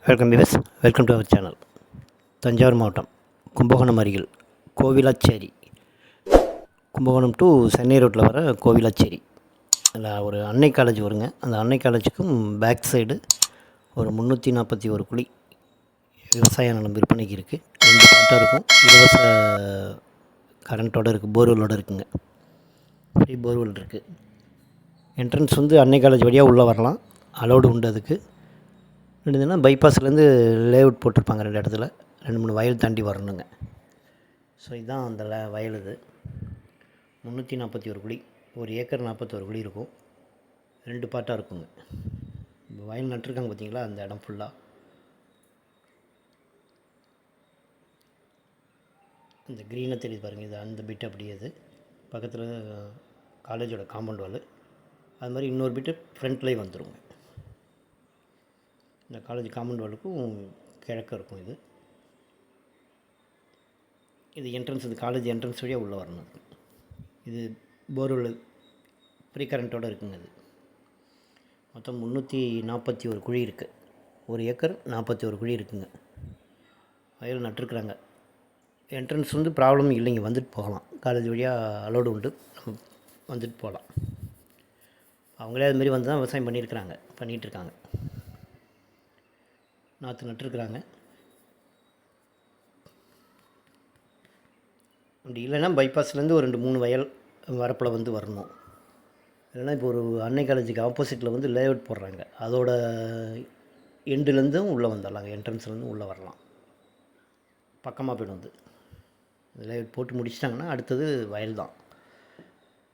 Welcome to our channel. Thanjavur மாவட்டம் கும்பகோணம் அருகில் Kovilacheri, Kumbakonam to Chennai ரோட்டில் வர கோவிலாச்சேரி அதில் ஒரு அன்னை காலேஜ் வருங்க. அந்த அன்னை காலேஜுக்கும் பேக் சைடு ஒரு 341 குழி விவசாய நிலம் விற்பனைக்கு இருக்குது. 2 பாட்டாக இருக்கும். இலவச கரண்ட்டோடு இருக்குது, போர்வெல்லோடு இருக்குங்க. ஃப்ரீ போர்வெல் இருக்குது. என்ட்ரன்ஸ் வந்து அன்னை காலேஜ் வழியாக உள்ளே வரலாம், அலோடு உண்டு. அதுக்கு ரெண்டுதுன்னா பைபாஸ்லேருந்து லேஅவுட் போட்டிருப்பாங்க 2 இடத்துல, 2-3 வயல் தாண்டி வரணுங்க. ஸோ இதுதான் அந்த வயல். இது 341 குழி, 1 ஏக்கர் 41 குழி இருக்கும். 2 பாட்டாக இருக்குங்க. இப்போ வயல் நட்டுருக்காங்க பார்த்தீங்களா, அந்த இடம் ஃபுல்லாக. இந்த க்ரீனாக தெரியுது பாருங்கள், இது அந்த பிட்டு. அப்படியே இது பக்கத்தில் காலேஜோட காம்பவுண்ட் வால். அது மாதிரி இன்னொரு பிட்டு ஃப்ரண்ட்லேயே வந்துடுங்க. இந்த காலேஜ் காம்பவுண்ட் வாலுக்கும் கிழக்க இருக்கும். இது என்ட்ரன்ஸ், இது காலேஜ் என்ட்ரன்ஸ் வழியாக உள்ளே வரணும். இது போர்வெல் ஃப்ரீ கரண்ட்டோடு இருக்குங்க. இது மொத்தம் 341 குழி இருக்குது. 1 ஏக்கர் 41 குழி இருக்குங்க. வயல் நட்டுருக்குறாங்க. என்ட்ரன்ஸ் வந்து ப்ராப்ளம் இல்லைங்க, வந்துட்டு போகலாம். காலேஜ் வழியாக அலோடு உண்டு, நம்ம வந்துட்டு போகலாம். அவங்களே அதுமாரி வந்து தான் விவசாயம் பண்ணிகிட்ருக்காங்க. நாற்று நட்டுருக்குறாங்க. அப்படி இல்லைன்னா பைபாஸ்லேருந்து ஒரு 2-3 வயல் வரப்பில் வந்து வரணும். இல்லைன்னா இப்போ ஒரு அன்னை காலேஜுக்கு ஆப்போசிட்டில் வந்து லேஅவுட் போடுறாங்க, அதோட எண்டுலேருந்தும் உள்ளே வந்துடலாங்க. என்ட்ரன்ஸ்லேருந்து உள்ளே வரலாம். பக்கமாக போய்டும். வந்து லேஅவுட் போட்டு முடிச்சிட்டாங்கன்னா அடுத்தது வயல் தான்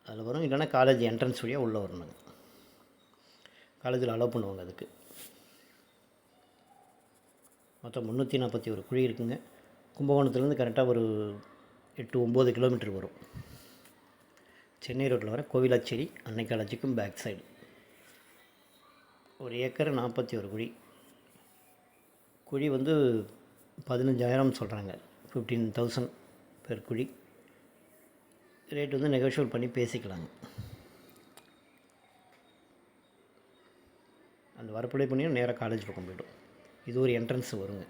அதில் வரும். இல்லைன்னா காலேஜ் என்ட்ரன்ஸ் வழியாக உள்ளே வரணுங்க. காலேஜில் அலோவ் பண்ணுவாங்க. அதுக்கு மொத்தம் 341 குழி இருக்குங்க. கும்பகோணத்துலேருந்து கரெக்டாக ஒரு 8-9 கிலோமீட்டர் வரும். சென்னை ரோட்டில் வர கோவிலாச்சேரி அன்னை காலேஜுக்கும் பேக் சைடு. 1 ஏக்கர் 41 குழி. குழி வந்து 15,000 சொல்கிறாங்க, 15,000 பெர் குழி. ரேட் வந்து நெகோஷியபிள் பண்ணி பேசிக்கலாங்க. அந்த வரப்பிலே பண்ணி நேராக காலேஜ் பக்கம் போய்டும். இது ஒரு என்ட்ரன்ஸ் வருங்க.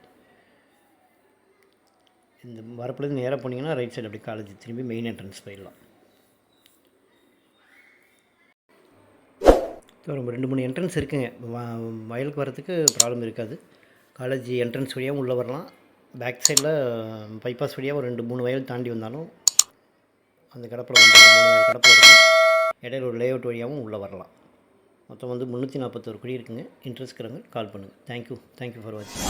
இந்த வரப்புலேருந்து நேராக போனீங்கன்னா ரைட் சைடு அப்படி காலேஜ் திரும்பி மெயின் என்ட்ரன்ஸ் போயிடலாம். ரொம்ப 2-3 என்ட்ரன்ஸ் இருக்குங்க. வயலுக்கு வரத்துக்கு ப்ராப்ளம் இருக்காது. காலேஜ் என்ட்ரன்ஸ் வழியாகவும் உள்ளே வரலாம். பேக் சைடில் பைபாஸ் வழியாக ஒரு 2-3 வயல் தாண்டி வந்தாலும் அந்த கடப்பில் வந்து 3 கடப்பில் இருக்கும். இடையில ஒரு லேஅவுட் வழியாகவும் உள்ளே வரலாம். மொத்தம் வந்து 341 குழி இருக்குங்க. இன்ட்ரெஸ்ட் இருக்கிறவங்க கால் பண்ணுங்கள். தேங்க்யூ ஃபார் வாட்சிங்.